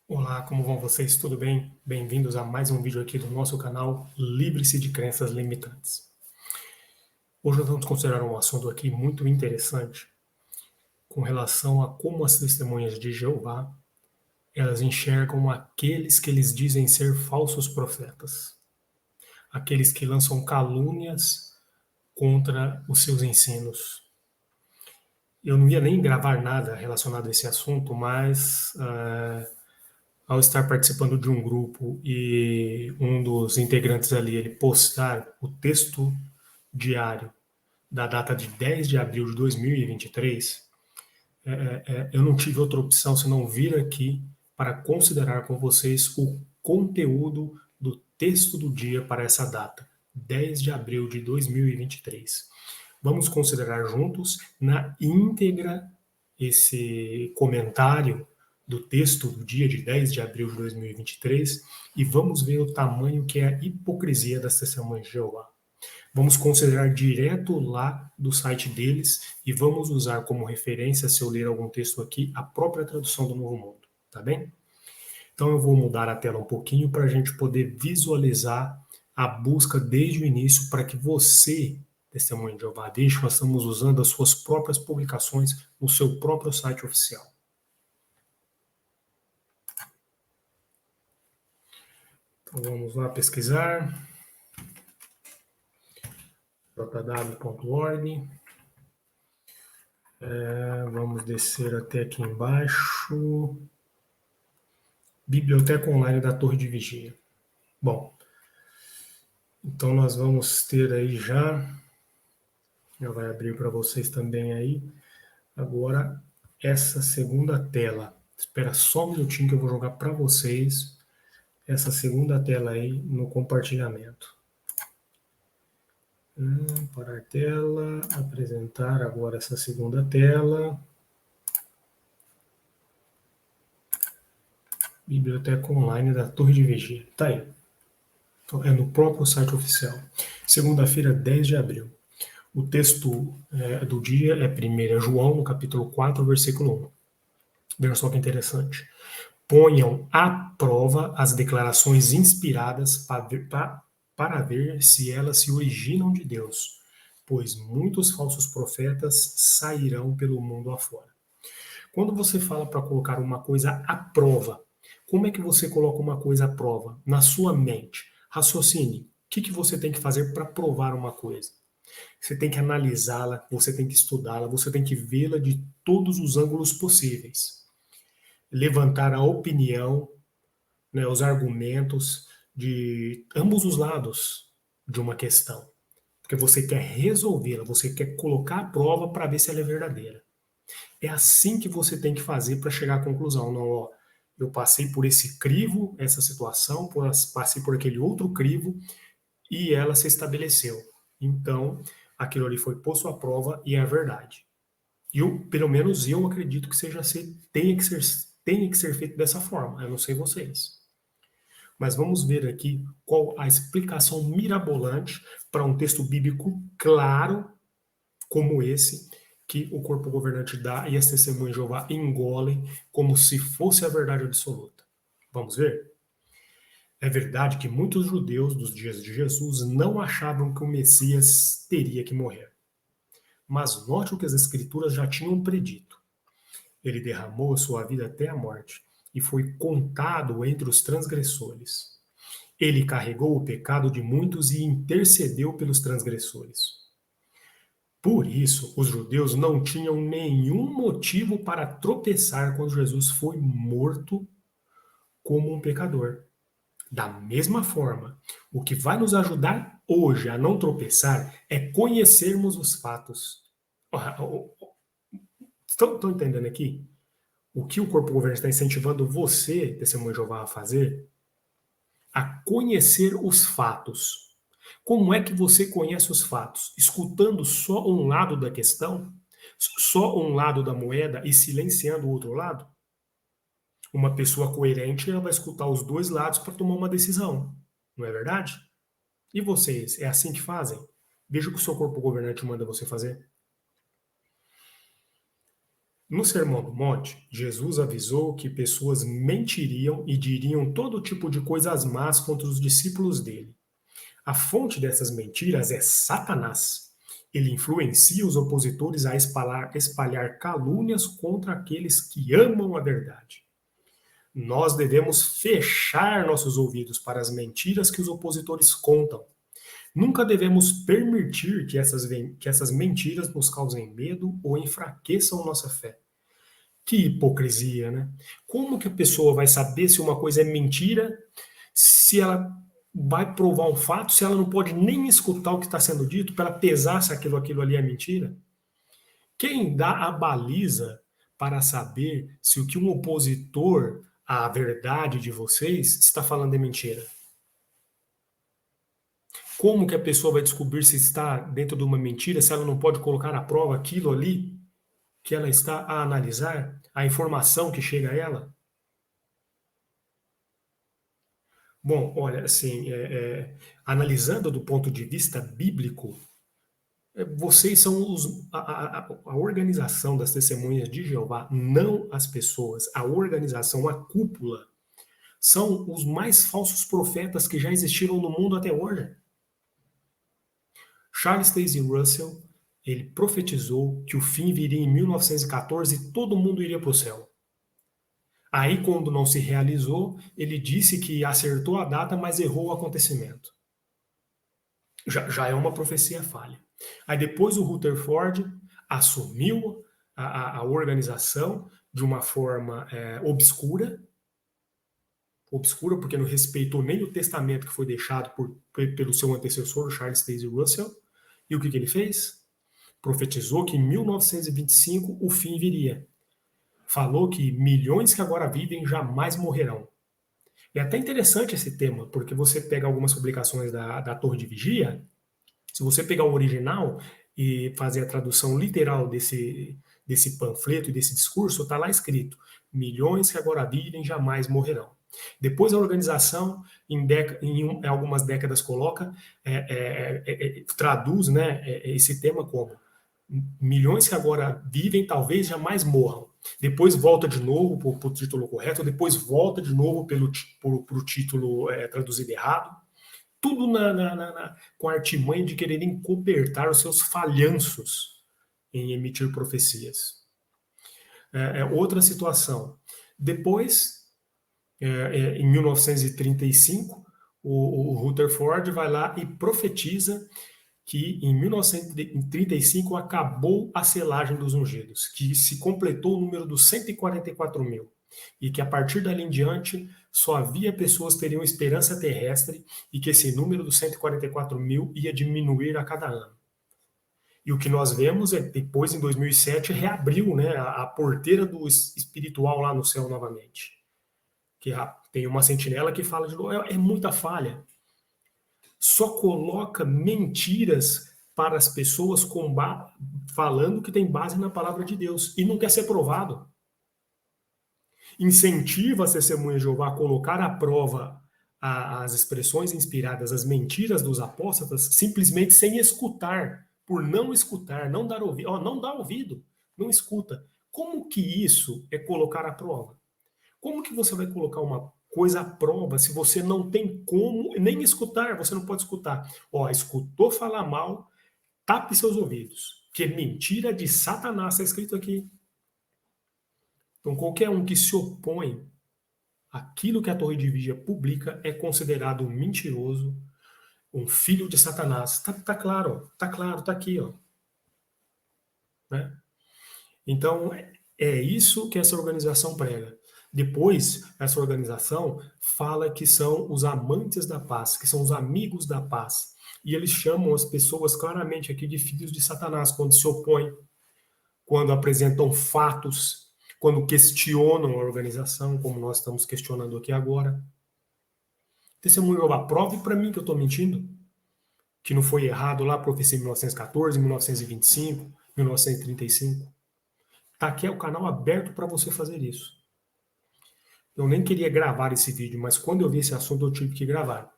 Olá, como vão vocês? Tudo bem? Bem-vindos a mais um vídeo aqui do nosso canal Livre-se de Crenças Limitantes. Hoje nós vamos considerar um assunto aqui muito interessante com relação a como as testemunhas de Jeová elas enxergam aqueles que eles dizem ser falsos profetas, aqueles que lançam calúnias contra os seus ensinos. Eu não ia nem gravar nada relacionado a esse assunto, mas ao estar participando de um grupo e um dos integrantes ali ele postar o texto diário da data de 10 de abril de 2023, eu não tive outra opção senão vir aqui para considerar com vocês o conteúdo do texto do dia para essa data, 10 de abril de 2023. Vamos considerar juntos na íntegra esse comentário do texto do dia de 10 de abril de 2023 e vamos ver o tamanho que é a hipocrisia das testemunhas de Jeová. Vamos considerar direto lá do site deles e vamos usar como referência, se eu ler algum texto aqui, a própria tradução do Novo Mundo, tá bem? Então eu vou mudar a tela um pouquinho para a gente poder visualizar a busca desde o início para que você, testemunha de Jeová, deixe que nós estamos usando as suas próprias publicações no seu próprio site oficial. Então vamos lá pesquisar. jw.org. Vamos descer até aqui embaixo. Biblioteca Online da Torre de Vigia. Bom, então nós vamos ter aí já vai abrir para vocês também aí, agora essa segunda tela. Espera só um minutinho que eu vou jogar para vocês essa segunda tela aí no compartilhamento. Parar tela, apresentar agora essa segunda tela. Biblioteca Online da Torre de Vigia. Tá aí. Então, é no próprio site oficial. Segunda-feira, 10 de abril. O texto do dia é 1 João, no capítulo 4, versículo 1. Vejam só que interessante. Ponham à prova as declarações inspiradas para ver se elas se originam de Deus, pois muitos falsos profetas sairão pelo mundo afora. Quando você fala para colocar uma coisa à prova, como é que você coloca uma coisa à prova? Na sua mente. Raciocine. O que você tem que fazer para provar uma coisa? Você tem que analisá-la, você tem que estudá-la, você tem que vê-la de todos os ângulos possíveis. Levantar a opinião, né, os argumentos de ambos os lados de uma questão. Porque você quer resolvê-la, você quer colocar à prova para ver se ela é verdadeira. É assim que você tem que fazer para chegar à conclusão. Não, ó, eu passei por esse crivo, essa situação, passei por aquele outro crivo e ela se estabeleceu. Então, aquilo ali foi posto à prova e é a verdade. Pelo menos eu acredito que tenha que ser feito dessa forma. Eu não sei vocês. Mas vamos ver aqui qual a explicação mirabolante para um texto bíblico claro como esse, que o corpo governante dá e as testemunhas de Jeová engolem como se fosse a verdade absoluta. Vamos ver? É verdade que muitos judeus dos dias de Jesus não achavam que o Messias teria que morrer. Mas note o que as Escrituras já tinham predito. Ele derramou sua vida até a morte e foi contado entre os transgressores. Ele carregou o pecado de muitos e intercedeu pelos transgressores. Por isso, os judeus não tinham nenhum motivo para tropeçar quando Jesus foi morto como um pecador. Da mesma forma, o que vai nos ajudar hoje a não tropeçar é conhecermos os fatos. Estão entendendo aqui? O que o corpo governante está incentivando você, testemunho de Jeová, a fazer? A conhecer os fatos. Como é que você conhece os fatos? Escutando só um lado da questão? Só um lado da moeda e silenciando o outro lado? Uma pessoa coerente ela vai escutar os dois lados para tomar uma decisão. Não é verdade? E vocês, é assim que fazem? Veja o que o seu corpo governante manda você fazer. No Sermão do Monte, Jesus avisou que pessoas mentiriam e diriam todo tipo de coisas más contra os discípulos dele. A fonte dessas mentiras é Satanás. Ele influencia os opositores a espalhar calúnias contra aqueles que amam a verdade. Nós devemos fechar nossos ouvidos para as mentiras que os opositores contam. Nunca devemos permitir que essas mentiras nos causem medo ou enfraqueçam nossa fé. Que hipocrisia, né? Como que a pessoa vai saber se uma coisa é mentira, se ela vai provar um fato, se ela não pode nem escutar o que está sendo dito para pesar se aquilo ali é mentira? Quem dá a baliza para saber se o que um opositor à verdade de vocês está falando é mentira? Como que a pessoa vai descobrir se está dentro de uma mentira, se ela não pode colocar à prova aquilo ali que ela está a analisar, a informação que chega a ela? Bom, olha, assim, analisando do ponto de vista bíblico, vocês são a organização das testemunhas de Jeová, não as pessoas. A organização, a cúpula, são os mais falsos profetas que já existiram no mundo até hoje. Charles Taze Russell, ele profetizou que o fim viria em 1914 e todo mundo iria para o céu. Aí, quando não se realizou, ele disse que acertou a data, mas errou o acontecimento. Já é uma profecia falha. Aí depois o Rutherford assumiu a organização de uma forma obscura porque não respeitou nem o testamento que foi deixado pelo seu antecessor, Charles Taze Russell. E o que ele fez? Profetizou que em 1925 o fim viria. Falou que milhões que agora vivem jamais morrerão. É até interessante esse tema, porque você pega algumas publicações da Torre de Vigia, se você pegar o original e fazer a tradução literal desse panfleto e desse discurso, está lá escrito: milhões que agora vivem jamais morrerão. Depois a organização, em algumas décadas, coloca, traduz, né, esse tema como milhões que agora vivem talvez jamais morram. Depois volta de novo para o título correto, depois volta de novo para o título traduzido errado. Tudo com a artimanha de quererem cobertar os seus falhanços em emitir profecias. Outra situação. Depois, em 1935, o Rutherford vai lá e profetiza que em 1935 acabou a selagem dos ungidos, que se completou o número dos 144 mil, e que a partir dali em diante só havia pessoas que teriam esperança terrestre e que esse número dos 144 mil ia diminuir a cada ano. E o que nós vemos é, depois, em 2007, reabriu, né, a porteira do espiritual lá no céu novamente. Que tem uma sentinela que fala de novo, é muita falha. Só coloca mentiras para as pessoas falando que tem base na palavra de Deus e não quer ser provado. Incentiva as testemunhas de Jeová a colocar à prova as expressões inspiradas, as mentiras dos apóstatas, simplesmente sem escutar, por não escutar, não dar ouvido, não dá ouvido, não escuta. Como que isso é colocar à prova? Como que você vai colocar uma coisa à prova se você não tem como nem escutar? Você não pode escutar. Escutou falar mal, tape seus ouvidos, que é mentira de Satanás, está escrito aqui. Então, qualquer um que se opõe àquilo que a Torre de Vigia publica é considerado um mentiroso, um filho de Satanás. Tá claro, tá aqui, ó. Né? Então, é isso que essa organização prega. Depois, essa organização fala que são os amantes da paz, que são os amigos da paz. E eles chamam as pessoas claramente aqui de filhos de Satanás, quando se opõem, quando apresentam fatos, quando questionam a organização, como nós estamos questionando aqui agora. Testemunho Jeová, prove para mim que eu estou mentindo, que não foi errado lá a profecia em 1914, 1925, 1935. Tá aqui o canal aberto para você fazer isso. Eu nem queria gravar esse vídeo, mas quando eu vi esse assunto eu tive que gravar.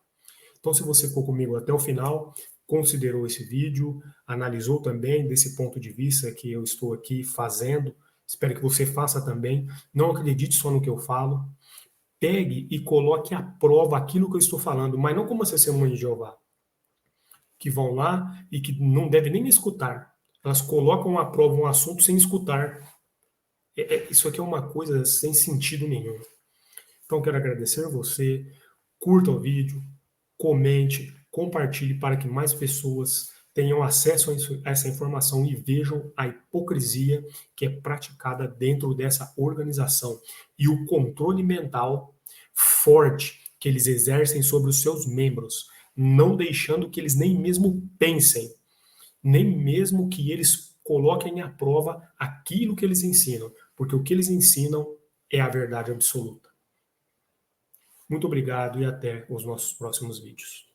Então, se você ficou comigo até o final, considerou esse vídeo, analisou também desse ponto de vista que eu estou aqui fazendo, Espero que você faça também. Não acredite só no que eu falo. Pegue e coloque à prova aquilo que eu estou falando, mas não como as testemunhas de Jeová, que vão lá e que não devem nem escutar. Elas colocam à prova um assunto sem escutar. Isso aqui é uma coisa sem sentido nenhum. Então, quero agradecer você. Curta o vídeo, comente, compartilhe para que mais pessoas tenham acesso a essa informação e vejam a hipocrisia que é praticada dentro dessa organização e o controle mental forte que eles exercem sobre os seus membros, não deixando que eles nem mesmo pensem, nem mesmo que eles coloquem à prova aquilo que eles ensinam, porque o que eles ensinam é a verdade absoluta. Muito obrigado e até os nossos próximos vídeos.